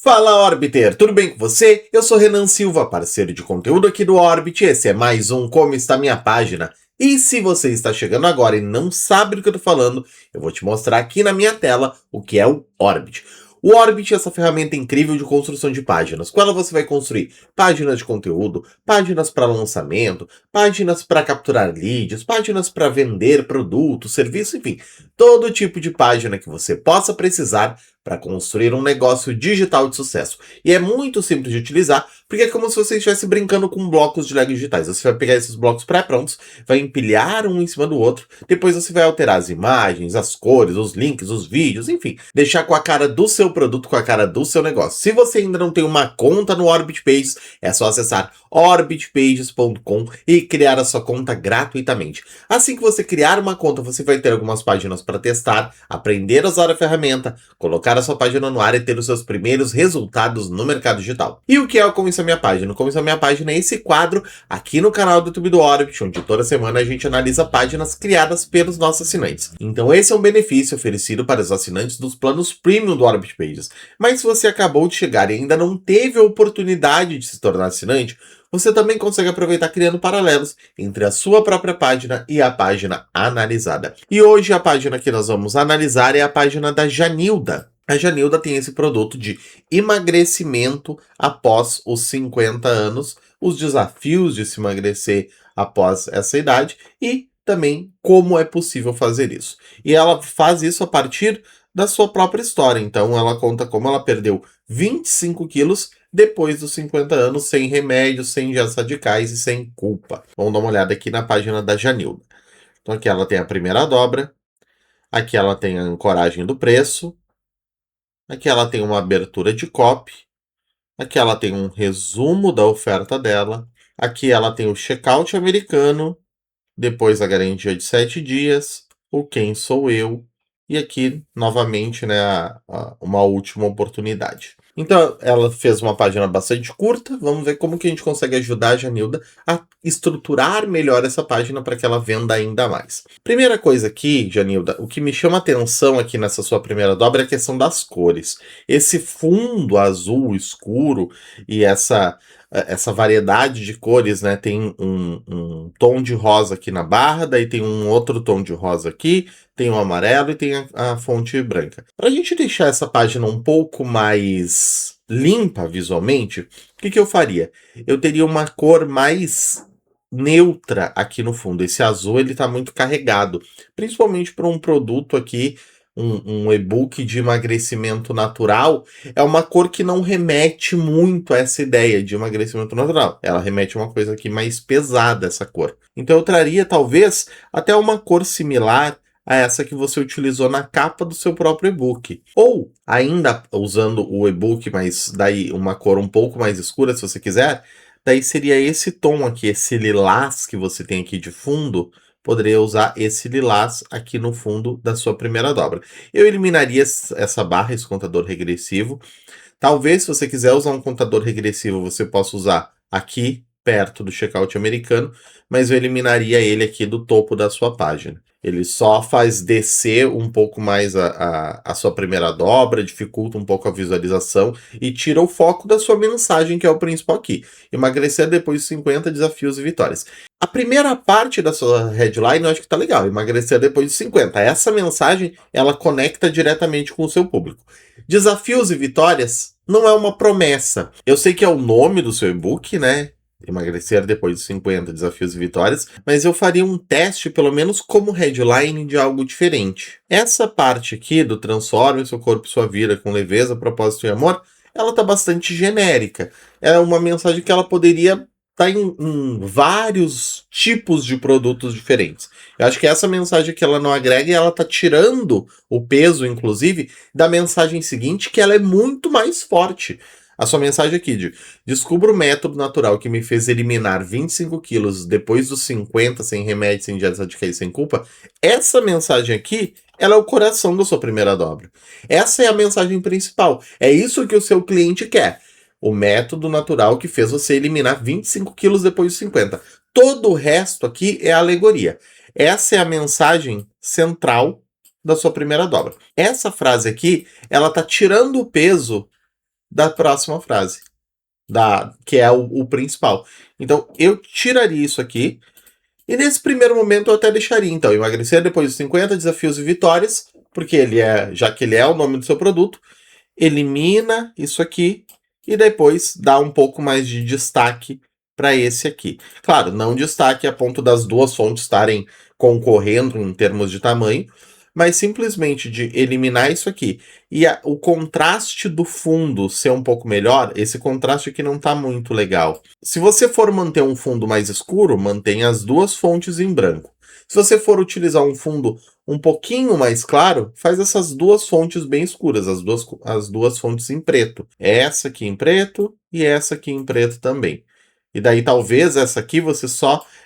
Fala Orbiter, tudo bem com você? Eu sou Renan Silva, parceiro de conteúdo aqui do Orbit. Esse é mais um Como Está Minha Página. E se você está chegando agora e não sabe do que eu estou falando, eu vou te mostrar aqui na minha tela o que é o Orbit. O Orbit é essa ferramenta incrível de construção de páginas. Com ela você vai construir páginas de conteúdo, páginas para lançamento, páginas para capturar leads, páginas para vender produto, serviço, enfim, todo tipo de página que você possa precisar para construir um negócio digital de sucesso. E é muito simples de utilizar, porque é como se você estivesse brincando com blocos de Lego digitais. Você vai pegar esses blocos pré-prontos, vai empilhar um em cima do outro, depois você vai alterar as imagens, as cores, os links, os vídeos, enfim, deixar com a cara do seu produto, com a cara do seu negócio. Se você ainda não tem uma conta no Orbit Pages, é só acessar orbitpages.com e criar a sua conta gratuitamente. Assim que você criar uma conta, você vai ter algumas páginas para testar, aprender a usar a ferramenta, colocar a sua página no ar e ter os seus primeiros resultados no mercado digital. E o que é o Como Está Minha Página? O Como Está Minha Página é esse quadro aqui no canal do YouTube do Orbit, onde toda semana a gente analisa páginas criadas pelos nossos assinantes. Então esse é um benefício oferecido para os assinantes dos planos Premium do Orbit Pages. Mas se você acabou de chegar e ainda não teve a oportunidade de se tornar assinante, você também consegue aproveitar criando paralelos entre a sua própria página e a página analisada. E hoje a página que nós vamos analisar é a página da Janilda. A Janilda tem esse produto de emagrecimento após os 50 anos, os desafios de se emagrecer após essa idade e também como é possível fazer isso. E ela faz isso a partir da sua própria história. Então ela conta como ela perdeu 25 quilos depois dos 50 anos, sem remédios, sem injeções radicais e sem culpa. Vamos dar uma olhada aqui na página da Janilda. Então aqui ela tem a primeira dobra, aqui ela tem a ancoragem do preço, aqui ela tem uma abertura de copy, aqui ela tem um resumo da oferta dela, aqui ela tem o checkout americano, depois a garantia de 7 dias, o quem sou eu, e aqui, novamente, né, uma última oportunidade. Então, ela fez uma página bastante curta. Vamos ver como que a gente consegue ajudar a Janilda a estruturar melhor essa página para que ela venda ainda mais. Primeira coisa aqui, Janilda, o que me chama atenção aqui nessa sua primeira dobra é a questão das cores. Esse fundo azul escuro e essa variedade de cores, né? Tem um tom de rosa aqui na barra, daí tem um outro tom de rosa aqui, tem o amarelo e tem a fonte branca. Para a gente deixar essa página um pouco mais limpa visualmente, o que eu faria? Eu teria uma cor mais neutra aqui no fundo. Esse azul ele está muito carregado, principalmente para um produto aqui, um e-book de emagrecimento natural. É uma cor que não remete muito a essa ideia de emagrecimento natural. Ela remete a uma coisa aqui mais pesada, essa cor. Então eu traria talvez até uma cor similar a essa que você utilizou na capa do seu próprio e-book. Ou, ainda usando o e-book, mas daí uma cor um pouco mais escura, se você quiser, daí seria esse tom aqui, esse lilás que você tem aqui de fundo, poderia usar esse lilás aqui no fundo da sua primeira dobra. Eu eliminaria essa barra, esse contador regressivo. Talvez, se você quiser usar um contador regressivo, você possa usar aqui, perto do checkout americano, mas eu eliminaria ele aqui do topo da sua página. Ele só faz descer um pouco mais a sua primeira dobra, dificulta um pouco a visualização e tira o foco da sua mensagem, que é o principal aqui. Emagrecer depois de 50 desafios e vitórias. A primeira parte da sua headline eu acho que tá legal, emagrecer depois de 50. Essa mensagem, ela conecta diretamente com o seu público. Desafios e vitórias não é uma promessa. Eu sei que é o nome do seu e-book, né? Emagrecer depois de 50 desafios e vitórias, mas eu faria um teste, pelo menos como headline, de algo diferente. Essa parte aqui do transforme seu corpo e sua vida com leveza, propósito e amor, ela tá bastante genérica. É uma mensagem que ela poderia estar em vários tipos de produtos diferentes. Eu acho que essa mensagem que ela não agrega, ela tá tirando o peso, inclusive, da mensagem seguinte, que ela é muito mais forte. A sua mensagem aqui de descubra o método natural que me fez eliminar 25 quilos depois dos 50, sem remédio, sem dieta radicais, sem culpa. Essa mensagem aqui, ela é o coração da sua primeira dobra. Essa é a mensagem principal. É isso que o seu cliente quer. O método natural que fez você eliminar 25 quilos depois dos 50. Todo o resto aqui é alegoria. Essa é a mensagem central da sua primeira dobra. Essa frase aqui, ela tá tirando o peso da próxima frase, que é o principal. Então, eu tiraria isso aqui, e nesse primeiro momento eu até deixaria, então, emagrecer depois de 50 desafios e vitórias, porque já que ele é o nome do seu produto, elimina isso aqui e depois dá um pouco mais de destaque para esse aqui. Claro, não destaque a ponto das duas fontes estarem concorrendo em termos de tamanho, mas simplesmente de eliminar isso aqui e o contraste do fundo ser um pouco melhor, esse contraste aqui não está muito legal. Se você for manter um fundo mais escuro, mantenha as duas fontes em branco. Se você for utilizar um fundo um pouquinho mais claro, faz essas duas fontes bem escuras, as duas fontes em preto. Essa aqui em preto e essa aqui em preto também. E daí talvez essa aqui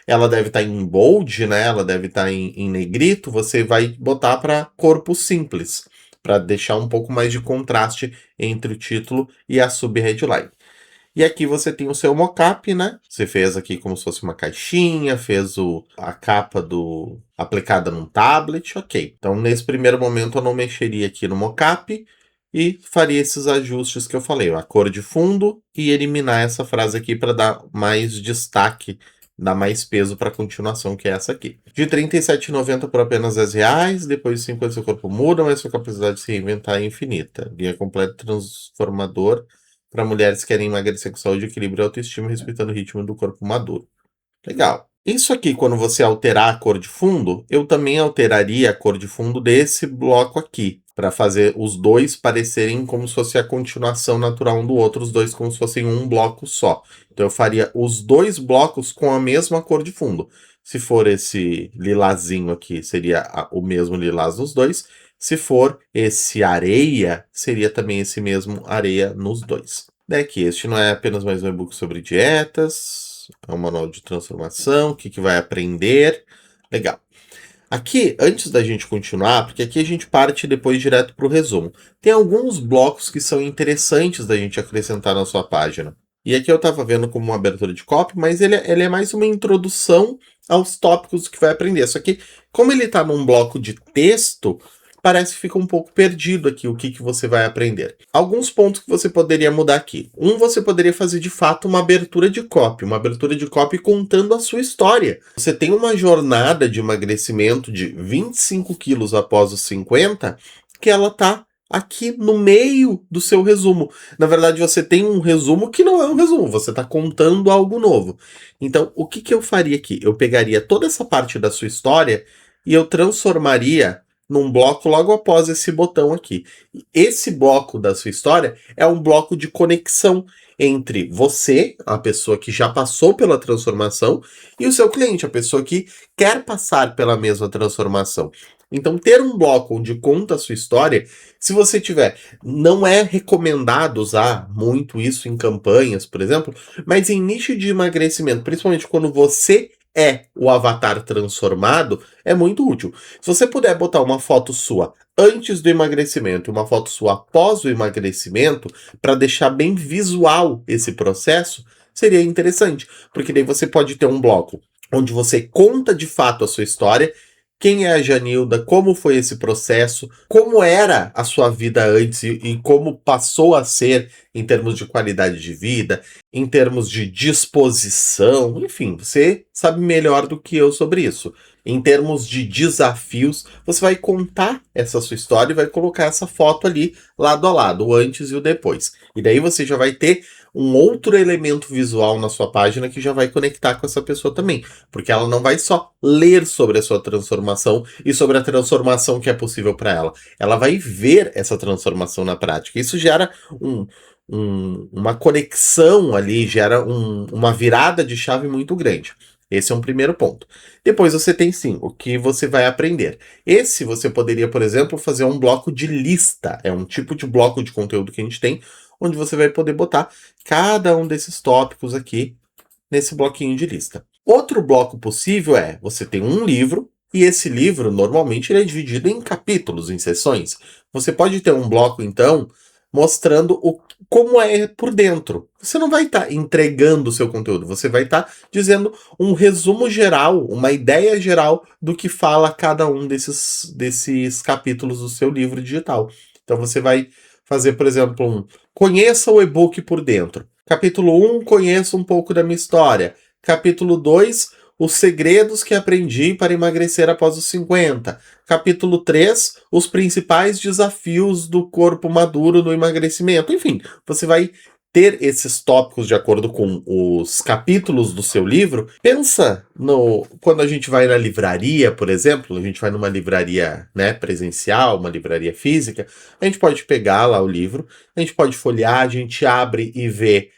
ela deve estar em bold, né? Ela deve estar em negrito, você vai botar para corpo simples, para deixar um pouco mais de contraste entre o título e a sub-headline. E aqui você tem o seu mockup, né? Você fez aqui como se fosse uma caixinha, fez a capa aplicada num tablet, ok. Então, nesse primeiro momento, eu não mexeria aqui no mockup e faria esses ajustes que eu falei, a cor de fundo e eliminar essa frase aqui para dar mais destaque, dar mais peso para a continuação, que é essa aqui. De R$ 37,90 por apenas R$10, depois de 50 seu corpo muda, mas sua capacidade de se reinventar é infinita. Linha completa transformador para mulheres que querem emagrecer com saúde, equilíbrio e autoestima, respeitando o ritmo do corpo maduro. Legal. Isso aqui, quando você alterar a cor de fundo, eu também alteraria a cor de fundo desse bloco aqui, para fazer os dois parecerem como se fosse a continuação natural um do outro, os dois como se fossem um bloco só. Então eu faria os dois blocos com a mesma cor de fundo. Se for esse lilazinho aqui, seria o mesmo lilás nos dois. Se for esse areia, seria também esse mesmo areia nos dois. Que este não é apenas mais um e-book sobre dietas, é um manual de transformação, o que vai aprender. Legal. Aqui, antes da gente continuar, porque aqui a gente parte depois direto para o resumo, tem alguns blocos que são interessantes da gente acrescentar na sua página. E aqui eu estava vendo como uma abertura de copy, mas ele é mais uma introdução aos tópicos que vai aprender. Só que, como ele está num bloco de texto, parece que fica um pouco perdido aqui o que você vai aprender. Alguns pontos que você poderia mudar aqui. Você poderia fazer de fato uma abertura de copy contando a sua história. Você tem uma jornada de emagrecimento de 25 quilos após os 50, que ela tá aqui no meio do seu resumo. Na verdade, você tem um resumo que não é um resumo, você está contando algo novo. Então, o que eu faria aqui? Eu pegaria toda essa parte da sua história e eu transformaria num bloco logo após esse botão aqui. Esse bloco da sua história é um bloco de conexão entre você, a pessoa que já passou pela transformação, e o seu cliente, a pessoa que quer passar pela mesma transformação. Então, ter um bloco onde conta a sua história, se você tiver, não é recomendado usar muito isso em campanhas, por exemplo, mas em nicho de emagrecimento, principalmente quando você é o avatar transformado, é muito útil. Se você puder botar uma foto sua antes do emagrecimento e uma foto sua após o emagrecimento, para deixar bem visual esse processo, seria interessante, porque daí você pode ter um bloco onde você conta de fato a sua história, quem é a Janilda, como foi esse processo, como era a sua vida antes e como passou a ser em termos de qualidade de vida, em termos de disposição, enfim, você sabe melhor do que eu sobre isso. Em termos de desafios, você vai contar essa sua história e vai colocar essa foto ali lado a lado, o antes e o depois. E daí você já vai ter um outro elemento visual na sua página que já vai conectar com essa pessoa também, porque ela não vai só ler sobre a sua transformação e sobre a transformação que é possível para ela. Ela vai ver essa transformação na prática. Isso gera uma conexão ali, gera uma virada de chave muito grande. Esse é um primeiro ponto. Depois você tem sim o que você vai aprender. Esse você poderia, por exemplo, fazer um bloco de lista. É um tipo de bloco de conteúdo que a gente tem, onde você vai poder botar cada um desses tópicos aqui nesse bloquinho de lista. Outro bloco possível é, você tem um livro, e esse livro, normalmente, ele é dividido em capítulos, em seções. Você pode ter um bloco, então, mostrando como é por dentro. Você não vai estar entregando o seu conteúdo, você vai estar dizendo um resumo geral, uma ideia geral do que fala cada um desses capítulos do seu livro digital. Então você vai fazer, por exemplo, Conheça o e-book por dentro. Capítulo 1, conheça um pouco da minha história. Capítulo 2, os segredos que aprendi para emagrecer após os 50. Capítulo 3, os principais desafios do corpo maduro no emagrecimento. Enfim, você vai ter esses tópicos de acordo com os capítulos do seu livro. Pensa no quando a gente vai na livraria, por exemplo, a gente vai numa livraria, né, presencial, uma livraria física, a gente pode pegar lá o livro, a gente pode folhear, a gente abre e vê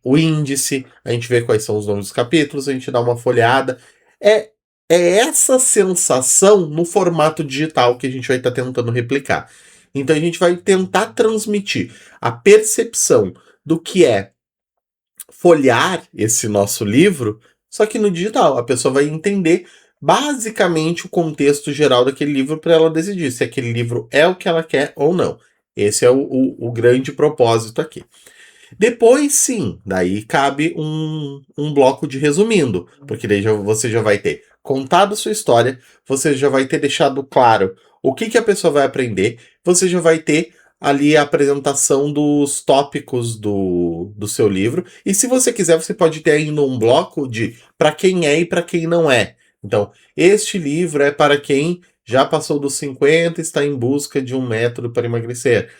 o índice, a gente vê quais são os nomes dos capítulos, a gente dá uma folheada. É, é essa sensação no formato digital que a gente vai estar tentando replicar. Então a gente vai tentar transmitir a percepção do que é folhear esse nosso livro, só que no digital. A pessoa vai entender basicamente o contexto geral daquele livro para ela decidir se aquele livro é o que ela quer ou não. Esse é o grande propósito aqui. Depois, sim, daí cabe um bloco de resumindo, porque daí você já vai ter contado a sua história, você já vai ter deixado claro o que a pessoa vai aprender, você já vai ter ali a apresentação dos tópicos do seu livro, e se você quiser, você pode ter ainda um bloco de para quem é e para quem não é. Então, este livro é para quem já passou dos 50 e está em busca de um método para emagrecer.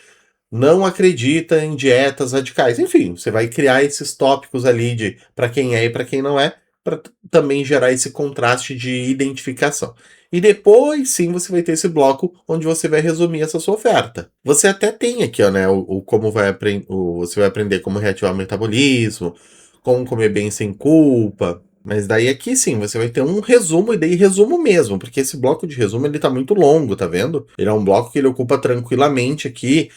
Não acredita em dietas radicais. Enfim, você vai criar esses tópicos ali de para quem é e para quem não é, para também gerar esse contraste de identificação. E depois sim você vai ter esse bloco onde você vai resumir essa sua oferta. Você até tem aqui, ó, né, o como você vai aprender como reativar o metabolismo, como comer bem sem culpa. Mas daí aqui sim, você vai ter um resumo, e daí resumo mesmo, porque esse bloco de resumo ele tá muito longo, tá vendo? Ele é um bloco que ele ocupa tranquilamente aqui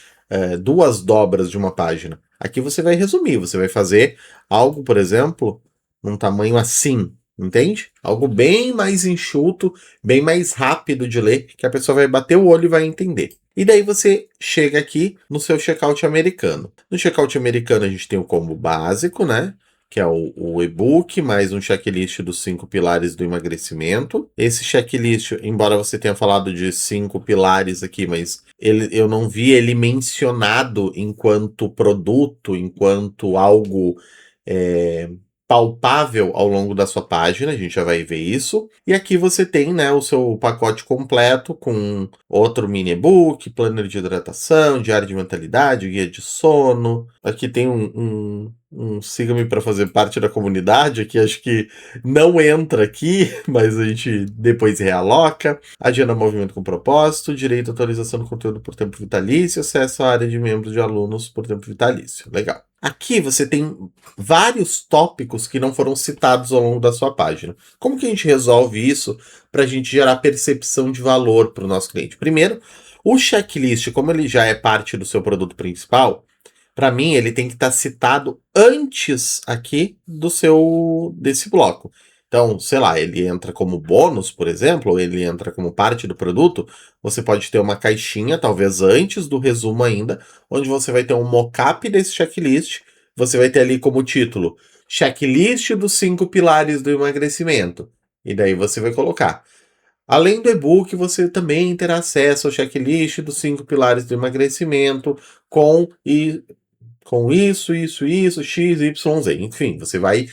2 dobras de uma página. Aqui você vai resumir, você vai fazer algo, por exemplo, num tamanho assim, entende? Algo bem mais enxuto, bem mais rápido de ler, que a pessoa vai bater o olho e vai entender. E daí você chega aqui no seu checkout americano. No checkout americano a gente tem o combo básico, né? Que é o e-book, mais um checklist dos 5 pilares do emagrecimento. Esse checklist, embora você tenha falado de 5 pilares aqui, mas eu não vi ele mencionado enquanto produto, enquanto algo palpável ao longo da sua página, a gente já vai ver isso. E aqui você tem, né, o seu pacote completo com outro mini e-book, planner de hidratação, diário de mentalidade, guia de sono. Aqui tem um siga-me para fazer parte da comunidade, aqui acho que não entra aqui, mas a gente depois realoca. Agenda movimento com propósito, direito à atualização do conteúdo por tempo vitalício, acesso à área de membros de alunos por tempo vitalício. Legal. Aqui você tem vários tópicos que não foram citados ao longo da sua página. Como que a gente resolve isso para a gente gerar percepção de valor para o nosso cliente? Primeiro, o checklist, como ele já é parte do seu produto principal, para mim ele tem que estar citado antes aqui desse bloco. Então, sei lá, ele entra como bônus, por exemplo, ou ele entra como parte do produto, você pode ter uma caixinha, talvez antes do resumo ainda, onde você vai ter um mockup desse checklist, você vai ter ali como título, checklist dos 5 pilares do emagrecimento. E daí você vai colocar. Além do e-book, você também terá acesso ao checklist dos 5 pilares do emagrecimento com isso, X, Y, Z. Enfim, você vai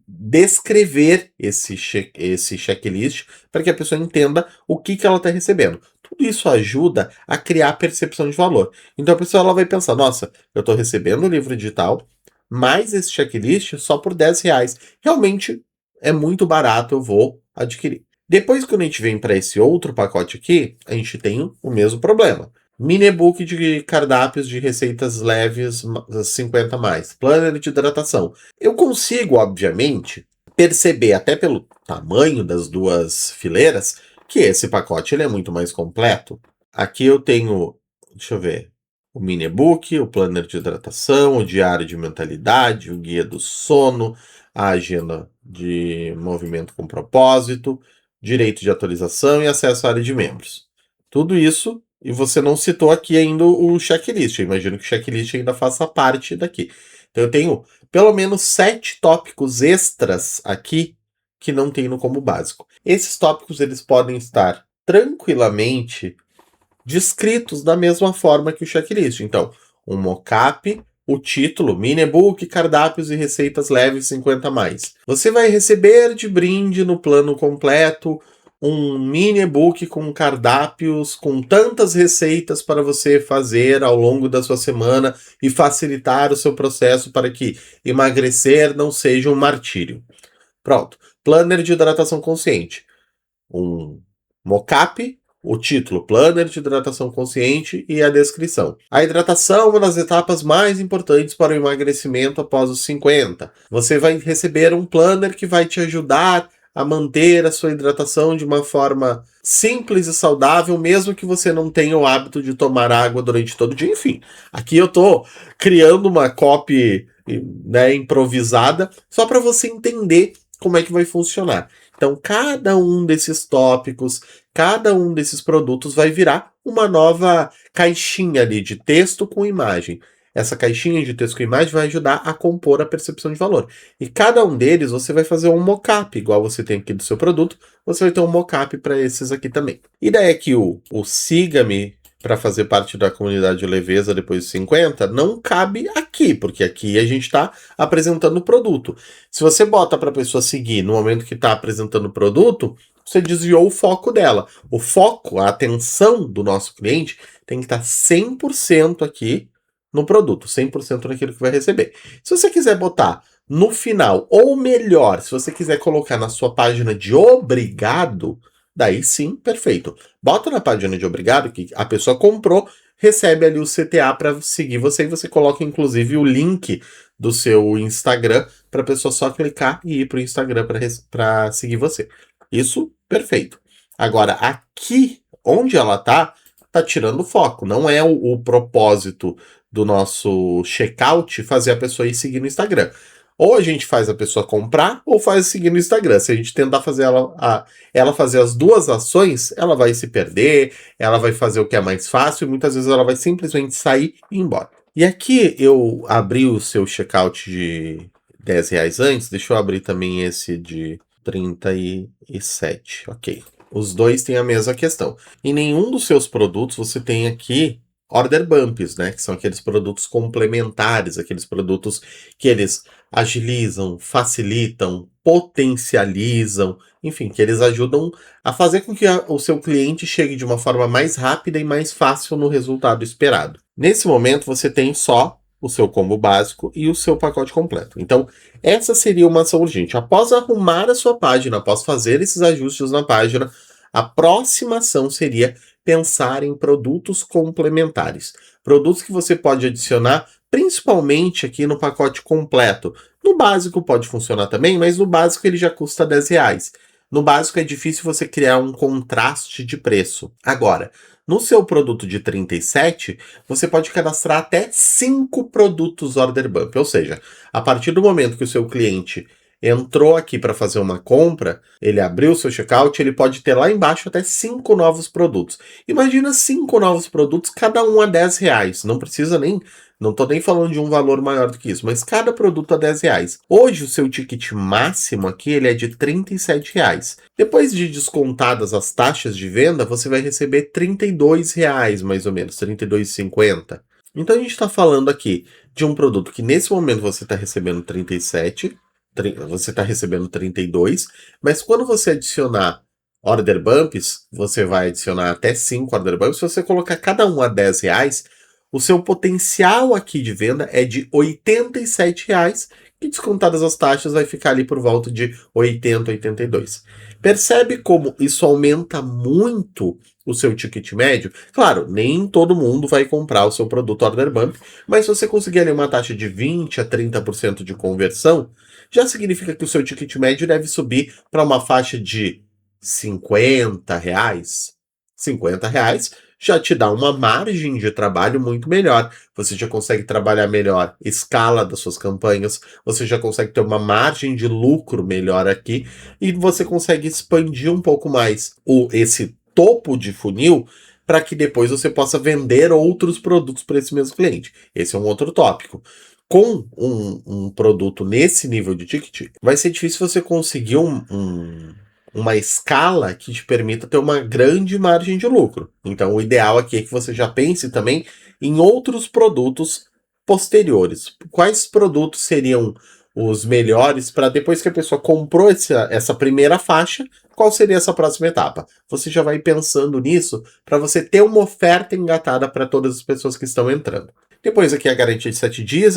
descrever esse checklist para que a pessoa entenda o que ela está recebendo. Tudo isso ajuda a criar percepção de valor. Então a pessoa ela vai pensar, nossa, eu estou recebendo o livro digital, mais esse checklist só por R$10. Realmente é muito barato, eu vou adquirir. Depois, quando a gente vem para esse outro pacote aqui, a gente tem o mesmo problema. Mini e-book de cardápios de receitas leves 50 mais. Planner de hidratação. Eu consigo, obviamente, perceber, até pelo tamanho das duas fileiras, que esse pacote ele é muito mais completo. Aqui eu tenho, deixa eu ver, o mini e-book, o planner de hidratação, o diário de mentalidade, o guia do sono, a agenda de movimento com propósito, direito de atualização e acesso à área de membros. Tudo isso, e você não citou aqui ainda o checklist. Eu imagino que o checklist ainda faça parte daqui. Então eu tenho pelo menos 7 tópicos extras aqui que não tem no como básico. Esses tópicos eles podem estar tranquilamente descritos da mesma forma que o checklist. Então, um mockup, o título, mini e-book, cardápios e receitas leves 50 mais. Você vai receber de brinde no plano completo um mini e-book com cardápios, com tantas receitas para você fazer ao longo da sua semana e facilitar o seu processo para que emagrecer não seja um martírio. Pronto. Planner de hidratação consciente. Um mockup, o título, Planner de hidratação consciente e a descrição. A hidratação é uma das etapas mais importantes para o emagrecimento após os 50. Você vai receber um planner que vai te ajudar a manter a sua hidratação de uma forma simples e saudável, mesmo que você não tenha o hábito de tomar água durante todo o dia. Enfim, aqui eu tô criando uma copy, né, improvisada, só para você entender como é que vai funcionar. Então, cada um desses tópicos, cada um desses produtos vai virar uma nova caixinha ali de texto com imagem. Essa caixinha de texto com imagem vai ajudar a compor a percepção de valor. E cada um deles você vai fazer um mockup, igual você tem aqui do seu produto, você vai ter um mockup para esses aqui também. E daí é que o siga-me para fazer parte da comunidade Leveza depois de 50, não cabe aqui, porque aqui a gente está apresentando o produto. Se você bota para a pessoa seguir no momento que está apresentando o produto, você desviou o foco dela. O foco, a atenção do nosso cliente tem que estar 100% aqui no produto, 100% naquilo que vai receber. Se você quiser botar no final, ou melhor, se você quiser colocar na sua página de obrigado, daí sim, perfeito. Bota na página de obrigado que a pessoa comprou, recebe ali o CTA para seguir você e você coloca inclusive o link do seu Instagram para a pessoa só clicar e ir para o Instagram para seguir você. Isso, perfeito. Agora, aqui onde ela tá tirando o foco. Não é o propósito do nosso checkout fazer a pessoa ir seguir no Instagram. Ou a gente faz a pessoa comprar, ou faz seguir no Instagram. Se a gente tentar fazer ela fazer as duas ações, ela vai se perder, ela vai fazer o que é mais fácil, e muitas vezes ela vai simplesmente sair e ir embora. E aqui eu abri o seu checkout de R$10 antes, deixa eu abrir também esse de 37, ok. Os dois têm a mesma questão. Em nenhum dos seus produtos você tem aqui order bumps, né? Que são aqueles produtos complementares, aqueles produtos que eles agilizam, facilitam, potencializam, enfim, que eles ajudam a fazer com que o seu cliente chegue de uma forma mais rápida e mais fácil no resultado esperado. Nesse momento você tem só o seu combo básico e o seu pacote completo. Então, essa seria uma ação urgente. Após arrumar a sua página, após fazer esses ajustes na página, a próxima ação seria pensar em produtos complementares. Produtos que você pode adicionar, principalmente aqui no pacote completo. No básico pode funcionar também, mas no básico ele já custa R$10. No básico é difícil você criar um contraste de preço. Agora, no seu produto de 37, você pode cadastrar até 5 produtos Order Bump. Ou seja, a partir do momento que o seu cliente entrou aqui para fazer uma compra, ele abriu o seu checkout, ele pode ter lá embaixo até 5 novos produtos. Imagina 5 novos produtos, cada um a R$10. Não precisa nem... Não estou nem falando de um valor maior do que isso, mas cada produto a R$10. Hoje o seu ticket máximo aqui ele é de R$37. Depois de descontadas as taxas de venda, você vai receber R$32 mais ou menos, R$32,50. Então a gente está falando aqui de um produto que nesse momento você está recebendo 37, você está recebendo 32, mas quando você adicionar order bumps, você vai adicionar até 5 order bumps. Se você colocar cada um a R$10, o seu potencial aqui de venda é de R$87, que descontadas as taxas vai ficar ali por volta de 80, 82. Percebe como isso aumenta muito o seu ticket médio? Claro, nem todo mundo vai comprar o seu produto Order Bump, mas se você conseguir ali uma taxa de 20 a 30% de conversão, já significa que o seu ticket médio deve subir para uma faixa de R$50. R$50 já te dá uma margem de trabalho muito melhor. Você já consegue trabalhar melhor a escala das suas campanhas, você já consegue ter uma margem de lucro melhor aqui e você consegue expandir um pouco mais esse topo de funil para que depois você possa vender outros produtos para esse mesmo cliente. Esse é um outro tópico. Com um produto nesse nível de ticket, vai ser difícil você conseguir uma escala que te permita ter uma grande margem de lucro. Então, o ideal aqui é que você já pense também em outros produtos posteriores. Quais produtos seriam os melhores para depois que a pessoa comprou essa primeira faixa, qual seria essa próxima etapa? Você já vai pensando nisso para você ter uma oferta engatada para todas as pessoas que estão entrando. Depois aqui a garantia de 7 dias,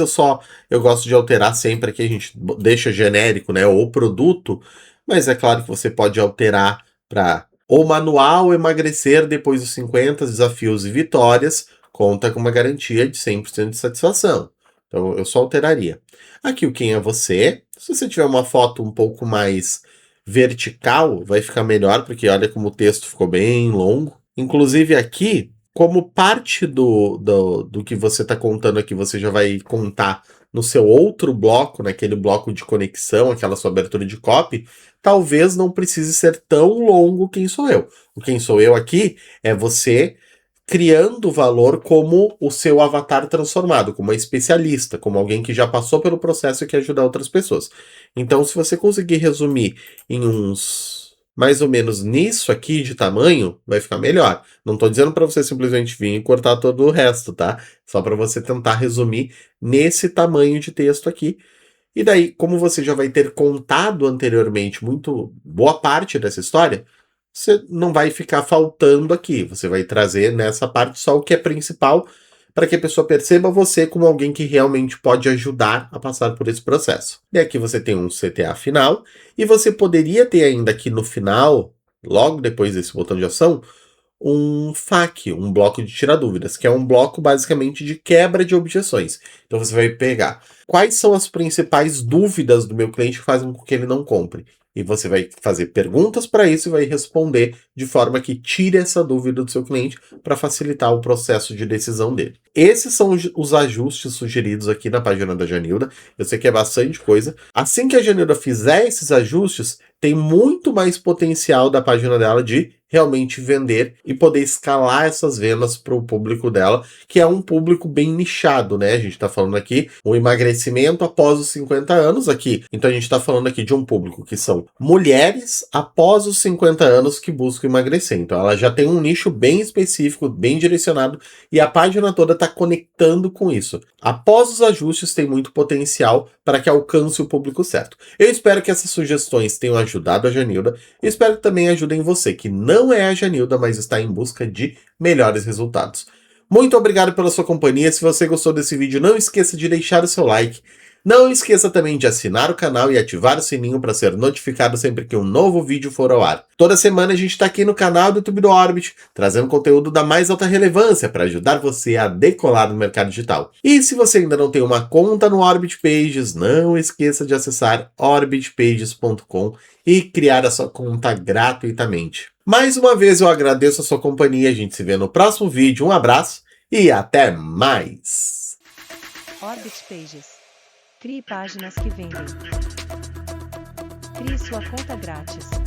eu gosto de alterar sempre aqui, a gente deixa genérico, né, o produto, mas é claro que você pode alterar para o manual emagrecer depois dos 50 desafios e vitórias, conta com uma garantia de 100% de satisfação. Então eu só alteraria. Aqui o quem é você, se você tiver uma foto um pouco mais vertical, vai ficar melhor, porque olha como o texto ficou bem longo. Inclusive aqui, como parte do que você está contando aqui, você já vai contar no seu outro bloco, naquele bloco de conexão, aquela sua abertura de copy, talvez não precise ser tão longo quem sou eu. O quem sou eu aqui é você criando valor como o seu avatar transformado, como uma especialista, como alguém que já passou pelo processo e quer ajudar outras pessoas. Então, se você conseguir resumir em uns mais ou menos nisso aqui de tamanho, vai ficar melhor. Não estou dizendo para você simplesmente vir e cortar todo o resto, tá? Só para você tentar resumir nesse tamanho de texto aqui. E daí, como você já vai ter contado anteriormente muito boa parte dessa história, você não vai ficar faltando aqui. Você vai trazer nessa parte só o que é principal para que a pessoa perceba você como alguém que realmente pode ajudar a passar por esse processo. E aqui você tem um CTA final e você poderia ter ainda aqui no final, logo depois desse botão de ação, um FAQ, um bloco de tirar dúvidas, que é um bloco basicamente de quebra de objeções. Então você vai pegar quais são as principais dúvidas do meu cliente que fazem com que ele não compre. E você vai fazer perguntas para isso e vai responder de forma que tire essa dúvida do seu cliente para facilitar o processo de decisão dele. Esses são os ajustes sugeridos aqui na página da Janilda. Eu sei que é bastante coisa. Assim que a Janilda fizer esses ajustes, tem muito mais potencial da página dela de realmente vender e poder escalar essas vendas para o público dela, que é um público bem nichado, né? A gente está falando aqui o emagrecimento após os 50 anos aqui. Então a gente está falando aqui de um público que são mulheres após os 50 anos que buscam emagrecer. Então ela já tem um nicho bem específico, bem direcionado, e a página toda está conectando com isso. Após os ajustes, tem muito potencial para que alcance o público certo. Eu espero que essas sugestões tenham ajudado a Janilda e espero que também ajudem você, que não é a Janilda, mas está em busca de melhores resultados. Muito obrigado pela sua companhia. Se você gostou desse vídeo, não esqueça de deixar o seu like. Não esqueça também de assinar o canal e ativar o sininho para ser notificado sempre que um novo vídeo for ao ar. Toda semana a gente está aqui no canal do YouTube do Orbit, trazendo conteúdo da mais alta relevância para ajudar você a decolar no mercado digital. E se você ainda não tem uma conta no Orbit Pages, não esqueça de acessar orbitpages.com e criar a sua conta gratuitamente. Mais uma vez eu agradeço a sua companhia, a gente se vê no próximo vídeo, um abraço e até mais! Orbit Pages. Crie páginas que vendem. Crie sua conta grátis.